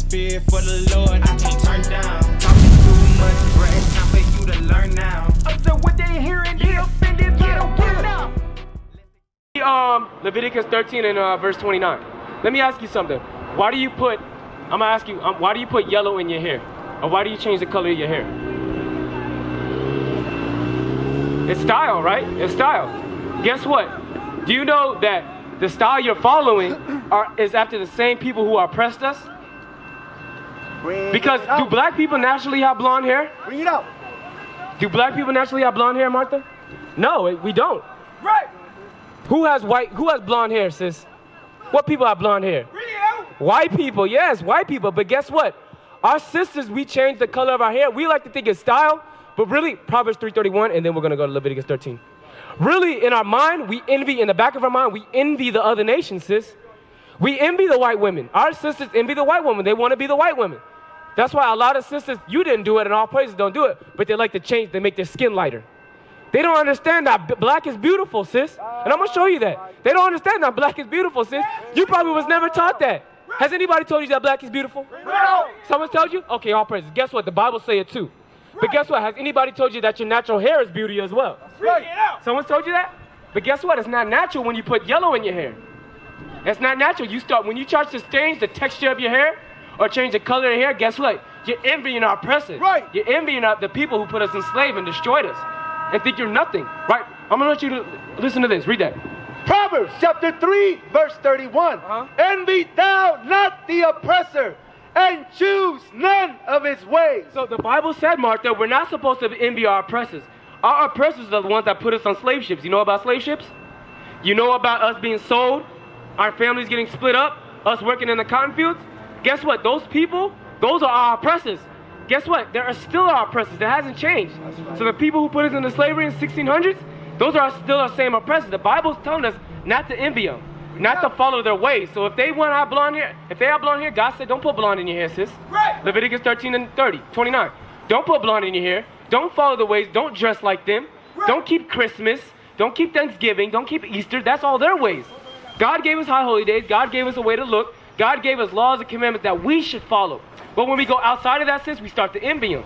spirit for the Lord, I can't turn down. Talking too much, bruh, it's time for you to learn now. So what they hearing, get offended, get now. Leviticus 13 and verse 29. Let me ask you something. Why do you put, I'm gonna ask you, why do you put yellow in your hair? Or why do you change the color of your hair? It's style, right? It's style. Guess what? Do you know that the style you're following is after the same people who oppressed us? Because do black people naturally have blonde hair? Bring it out. Do black people naturally have blonde hair, Martha? No, we don't. Right. Who has blonde hair, sis? What people have blonde hair? Bring it out. White people, yes, white people. But guess what? Our sisters, we change the color of our hair. We like to think it's style, but really, Proverbs 3:31, and then we're going to go to Leviticus 13. Really, in our mind, we envy, in the back of our mind, we envy the other nations, sis. We envy the white women. Our sisters envy the white women. They want to be the white women. That's why a lot of sisters, you didn't do it, and all places don't do it, but they like to change, they make their skin lighter. They don't understand that black is beautiful, sis. And I'm going to show you that. They don't understand that black is beautiful, sis. You probably was never taught that. Has anybody told you that black is beautiful? No. Someone told you? Okay, all praises. Guess what? The Bible say it too. But guess what? Has anybody told you that your natural hair is beauty as well? Right. Someone told you that? But guess what? It's not natural when you put yellow in your hair. It's not natural. When you start to change the texture of your hair or change the color of your hair, guess what? You're envying our oppressors. Right. You're envying the people who put us enslaved and destroyed us and think you're nothing. Right? I'm going to let you listen to this. Read that. Proverbs chapter 3, verse 31. Envy thou not the oppressor, and choose none of his ways. So the Bible said, Martha, we're not supposed to envy our oppressors. Our oppressors are the ones that put us on slave ships. You know about slave ships? You know about us being sold, our families getting split up, us working in the cotton fields? Guess what? Those people, those are our oppressors. Guess what? They are still our oppressors. That hasn't changed. So the people who put us into slavery in the 1600s, those are still our same oppressors. The Bible's telling us not to envy them, not to follow their ways. So if they want to have blonde hair, God said, don't put blonde in your hair, sis. Right. Leviticus 13 and 29. Don't put blonde in your hair. Don't follow the ways. Don't dress like them. Right. Don't keep Christmas. Don't keep Thanksgiving. Don't keep Easter. That's all their ways. God gave us high holy days. God gave us a way to look. God gave us laws and commandments that we should follow. But when we go outside of that, sis, we start to envy them.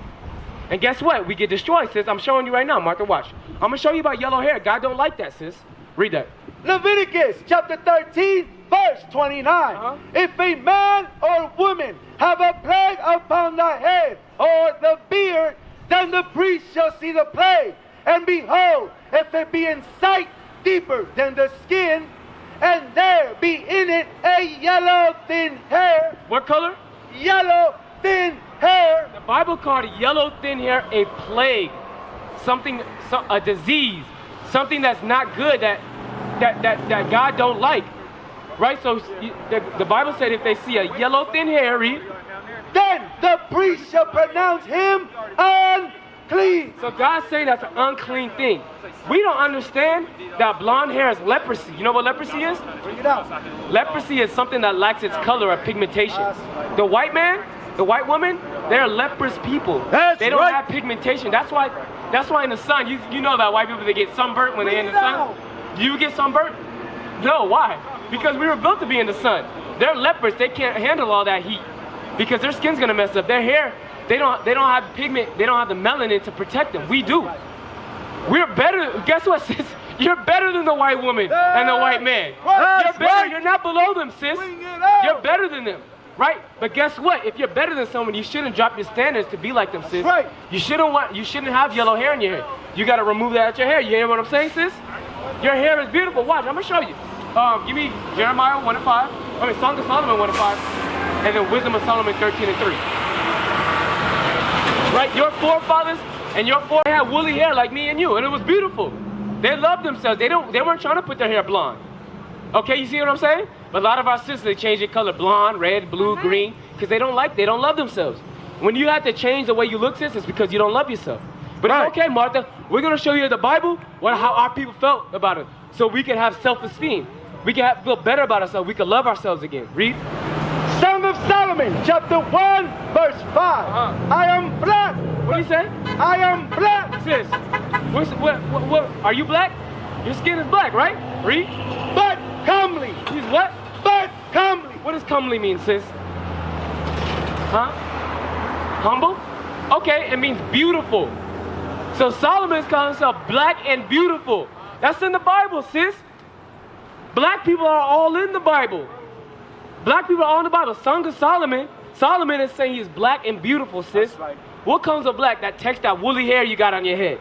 And guess what? We get destroyed, sis. I'm showing you right now. Martha, watch. I'm going to show you about yellow hair. God don't like that, sis. Read that. Leviticus chapter 13, verse 29. If a man or woman have a plague upon the head or the beard, then the priest shall see the plague. And behold, if it be in sight deeper than the skin, and there be in it a yellow thin hair. What color? Yellow thin hair. The Bible called yellow thin hair a plague, a disease, something that's not good that God don't like, right? So the Bible said if they see a yellow thin hair, then the priest shall pronounce him unclean. So God's saying that's an unclean thing. We don't understand that blonde hair is leprosy. You know what leprosy is? Bring it out. Leprosy is something that lacks its color or pigmentation. The white man, the white woman, they're leprous people. They don't have pigmentation. That's why in the sun, you know that white people, they get sunburnt when they're in the sun. Do you get sunburnt? No, why? Because we were built to be in the sun. They're leopards. They can't handle all that heat because their skin's gonna mess up. Their hair, they don't have pigment. They don't have the melanin to protect them. We do. We're better. Guess what, sis? You're better than the white woman and the white man. You're better. You're not below them, sis. You're better than them, right? But guess what? If you're better than someone, you shouldn't drop your standards to be like them, sis. Right. You shouldn't have yellow hair in your hair. You got to remove that out your hair. You hear what I'm saying, sis? Your hair is beautiful. Watch, I'm gonna show you. Give me Jeremiah 1:5. I mean, Song of Solomon 1:5, and then Wisdom of Solomon 13:3. Right, your forefathers and your had woolly hair like me and you, and it was beautiful. They loved themselves. They weren't trying to put their hair blonde. Okay, you see what I'm saying? But a lot of our sisters, they change their color blonde, red, blue, green, because they don't love themselves. When you have to change the way you look, sis, it's because you don't love yourself. But it's okay, Martha. We're going to show you in the Bible how our people felt about it, so we can have self-esteem. We can feel better about ourselves. We can love ourselves again. Read. Song of Solomon, chapter 1, verse 5. I am black. What do you say? I am black. Sis, what, are you black? Your skin is black, right? Read. But comely. He's what? But comely. What does comely mean, sis? Huh? Humble? Okay, it means beautiful. So Solomon is calling himself black and beautiful. That's in the Bible, sis. Black people are all in the Bible. Black people are all in the Bible. Song of Solomon. Solomon is saying he's black and beautiful, sis. That's right. What comes of black? That text, that woolly hair you got on your head.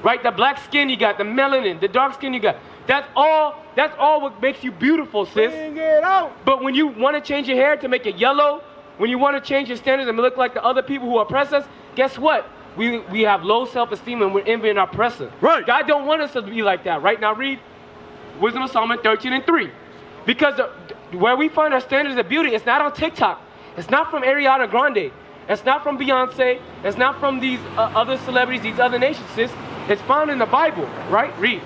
Right? The black skin you got, the melanin, the dark skin you got. That's all what makes you beautiful, sis. Bring it out. But when you want to change your hair to make it yellow, when you want to change your standards and look like the other people who oppress us, guess what? We have low self-esteem and we're envying our oppressor. Right. God don't want us to be like that. Right now, read Wisdom of Solomon 13:3. Because where we find our standards of beauty, it's not on TikTok. It's not from Ariana Grande. It's not from Beyonce. It's not from these other celebrities, these other nations, sis. It's found in the Bible, right? Read.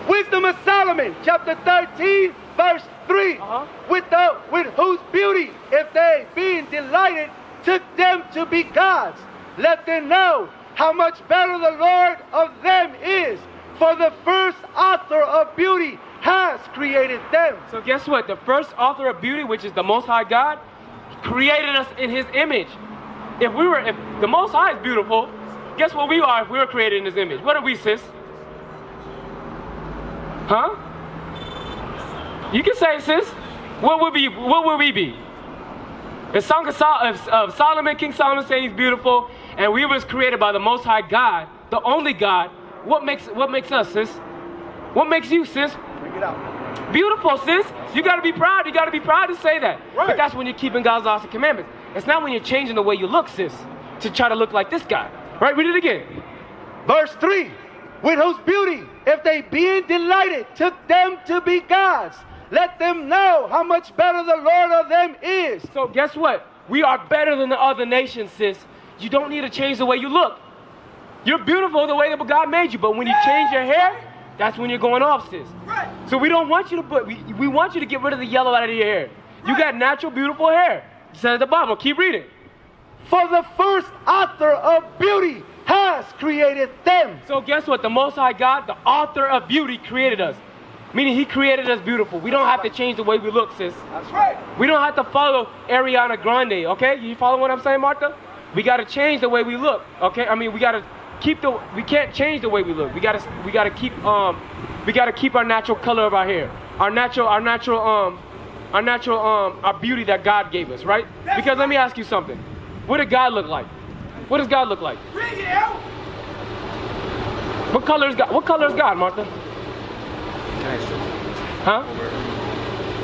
Wisdom of Solomon, chapter 13, verse 3. With whose beauty, if they, being delighted, took them to be gods, let them know how much better the Lord of them is. For the first author of beauty has created them. So guess what? The first author of beauty, which is the Most High God, created us in His image. If the Most High is beautiful, guess what we are if we were created in His image? What are we, sis? Huh? You can say, sis. What would we be? The Song of Solomon, King Solomon said he's beautiful, and we was created by the Most High God, the only God. What makes us, sis? What makes you, sis? Bring it out. Beautiful, sis. You got to be proud. You got to be proud to say that. Right. But that's when you're keeping God's laws and commandments. It's not when you're changing the way you look, sis, to try to look like this guy. Right? Read it again. Verse 3. With whose beauty, if they being delighted, took them to be gods, let them know how much better the Lord of them is. So guess what? We are better than the other nations, sis. You don't need to change the way you look. You're beautiful the way that God made you, but when you change your hair, that's when you're going off, sis. Right. So we don't want you to we want you to get rid of the yellow out of your hair. You got natural, beautiful hair. It says at the bottom. Keep reading. For the first author of beauty has created them. So guess what? The Most High God, the author of beauty, created us. Meaning He created us beautiful. We don't have to change the way we look, sis. That's right. We don't have to follow Ariana Grande, okay? You follow what I'm saying, Martha? We got to change the way we look, okay? I mean, we can't change the way we look. We got to keep our natural color of our hair. Our beauty that God gave us, right? Because let me ask you something. What did God look like? What does God look like? Bring it out. What color is God? What color is God, Martha? Huh?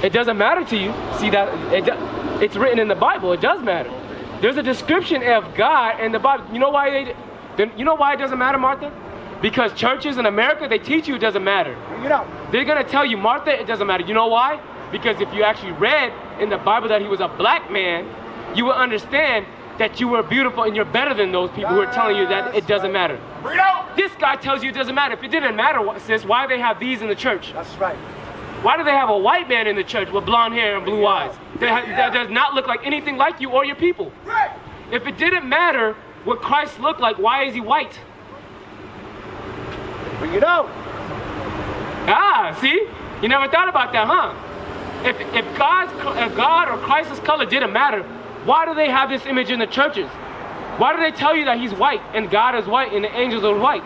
It doesn't matter to you. See that? It's written in the Bible. It does matter. There's a description of God in the Bible. You know why it doesn't matter, Martha? Because churches in America, they teach you it doesn't matter. Bring it out. They're going to tell you, Martha, it doesn't matter. You know why? Because if you actually read in the Bible that He was a black man, you will understand that you were beautiful and you're better than those people who are telling you that it doesn't matter. Bring it out. This guy tells you it doesn't matter. If it didn't matter, sis, why do they have these in the church? That's right. Why do they have a white man in the church with blonde hair and blue eyes? That does not look like anything like you or your people. Right. If it didn't matter what Christ looked like, why is He white? Bring it out. Ah, see? You never thought about that, huh? If God or Christ's color didn't matter, why do they have this image in the churches? Why do they tell you that He's white and God is white and the angels are white?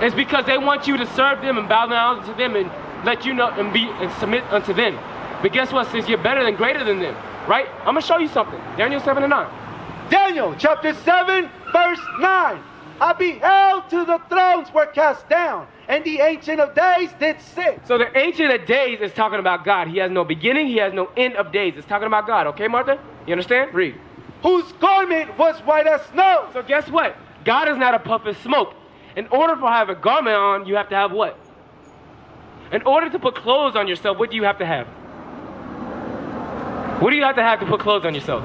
It's because they want you to serve them and bow down to them and let you know and submit unto them. But guess what, sis? You're better than greater than them, right? I'm going to show you something. Daniel 7:9. Daniel chapter 7, verse 9. I beheld till the thrones were cast down, and the Ancient of Days did sit. So the Ancient of Days is talking about God. He has no beginning. He has no end of days. It's talking about God. Okay, Martha? You understand? Read. Whose garment was white as snow. So guess what? God is not a puff of smoke. In order to have a garment on, you have to have what? In order to put clothes on yourself, what do you have to have? What do you have to put clothes on yourself?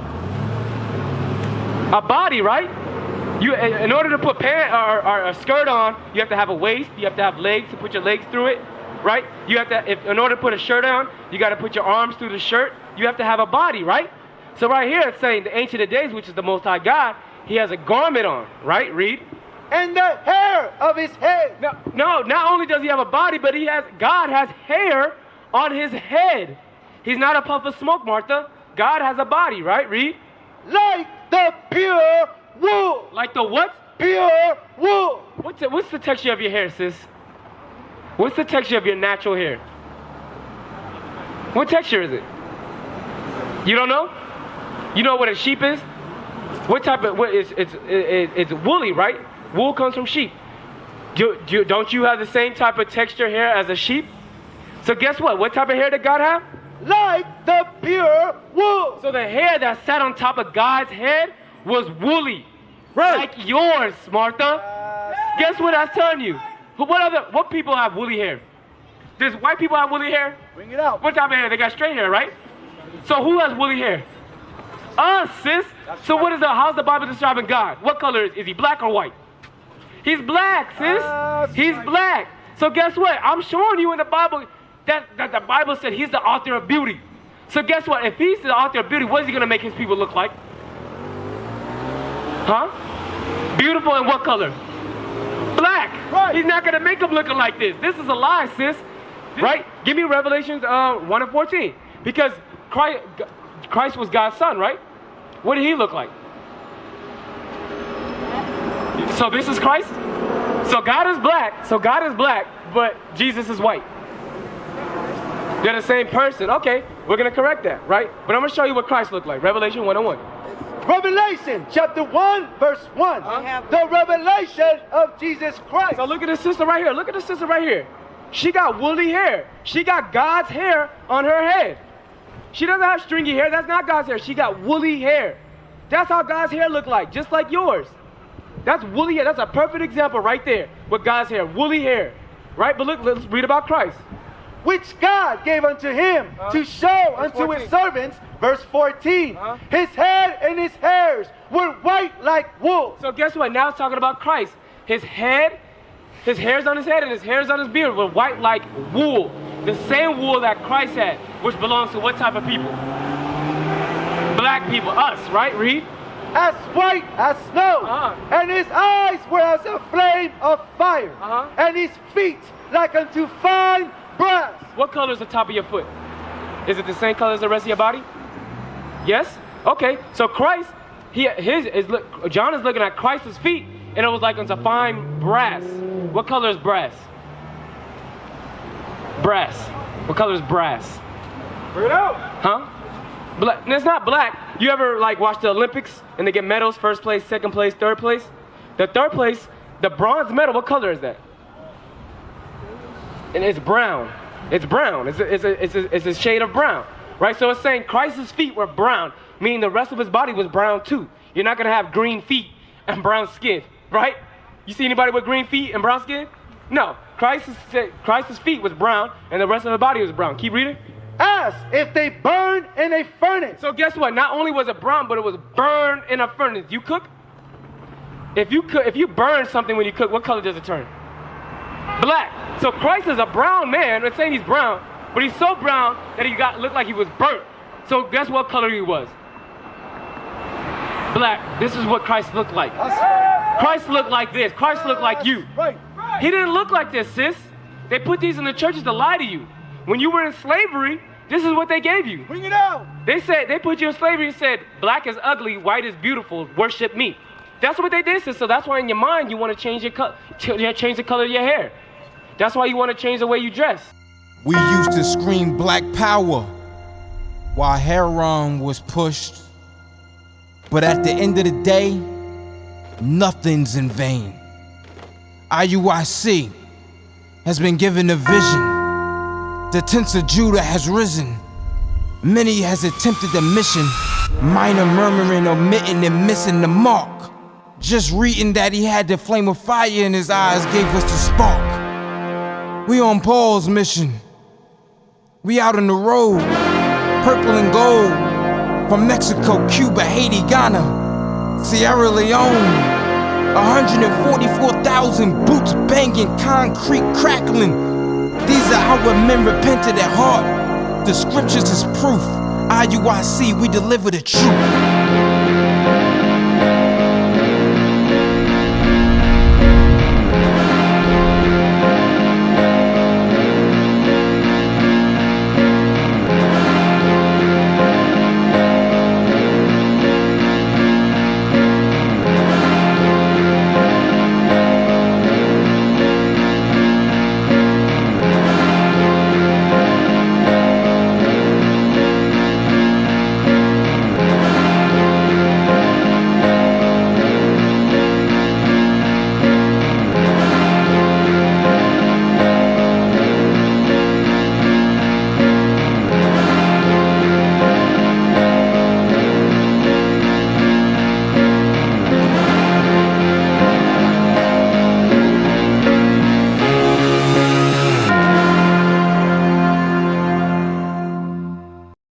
A body, right? In order to put pants or a skirt on, you have to have a waist. You have to have legs to put your legs through it, right? You have to. In order to put a shirt on, you got to put your arms through the shirt. You have to have a body, right? So right here it's saying the Ancient of Days, which is the Most High God, He has a garment on, right? Read. And the hair of His head. No. Not only does He have a body, but God has hair on His head. He's not a puff of smoke, Martha. God has a body, right? Read. like the pure wool. Like the what? Pure wool. What's the texture of your hair, sis? What's the texture of your natural hair? What texture is it? You don't know? You know what a sheep is? What type of, it's woolly, right? Wool comes from sheep. Don't you have the same type of texture hair as a sheep? So guess what? What type of hair did God have? Like the pure wool. So the hair that sat on top of God's head was woolly. Right. Like yours, Martha. Guess what that's telling you? What people have woolly hair? Does white people have woolly hair? Bring it out. What type of hair? They got straight hair, right? So who has woolly hair? Us, sis. So how's the Bible describing God? What color is he, black or white? He's black, sis. He's black. So guess what? I'm showing you in the Bible that the Bible said he's the author of beauty. So guess what? If he's the author of beauty, what is he going to make his people look like? Huh? Beautiful in what color? Black. Right. He's not going to make them looking like this. This is a lie, sis. Right? Give me Revelations 1:14. Because Christ was God's son, right? What did he look like? So this is Christ? So God is black, but Jesus is white. They're the same person. Okay, we're going to correct that, right? But I'm going to show you what Christ looked like. Revelation 1:1. Revelation chapter 1 verse 1. The revelation of Jesus Christ. So look at this sister right here. Look at this sister right here. She got woolly hair. She got God's hair on her head. She doesn't have stringy hair. That's not God's hair. She got woolly hair. That's how God's hair looked like, just like yours. That's woolly hair. That's a perfect example right there with God's hair. Woolly hair. Right? But look, let's read about Christ. Which God gave unto him to show unto 14. his servants, verse 14. His head and his hairs were white like wool. So guess what? Now it's talking about Christ. His hairs on his head and his hairs on his beard were white like wool. The same wool that Christ had, which belongs to what type of people? Black people, us, right? Read. As white as snow. And his eyes were as a flame of fire. And his feet like unto fine brass. What color is the top of your foot? Is it the same color as the rest of your body? Yes? Okay, so Christ, John is looking at Christ's feet, and it was like unto fine brass. What color is brass? Brass. What color is brass? Bring it out. Huh? Black. It's not black. You ever watch the Olympics and they get medals, first place, second place, third place? The third place, the bronze medal, what color is that? And it's brown. It's brown. It's a shade of brown, right? So it's saying Christ's feet were brown, meaning the rest of his body was brown too. You're not gonna have green feet and brown skin, right? You see anybody with green feet and brown skin? No. Christ's feet was brown and the rest of the body was brown. Keep reading. As if they burned in a furnace. So guess what? Not only was it brown, but it was burned in a furnace. You cook? If you burn something when you cook, what color does it turn? Black. So Christ is a brown man. It's saying he's brown, but he's so brown that he looked like he was burnt. So guess what color he was? Black. This is what Christ looked like. Christ looked like this. Christ looked like you. Right. He didn't look like this, sis. They put these in the churches to lie to you. When you were in slavery, this is what they gave you. Bring it out. They put you in slavery and said, black is ugly, white is beautiful, worship me. That's what they did, sis. So that's why in your mind you want to change change the color of your hair. That's why you want to change the way you dress. We used to scream black power while heroin was pushed. But at the end of the day, nothing's in vain. IUIC has been given a vision. The tents of Judah has risen. Many has attempted the mission. Minor murmuring, omitting, and missing the mark. Just reading that he had the flame of fire in his eyes gave us the spark. We on Paul's mission. We out on the road. Purple and gold. From Mexico, Cuba, Haiti, Ghana, Sierra Leone. 144,000 boots banging, concrete crackling. These are our men repented at heart. The scriptures is proof. IUIC, we deliver the truth.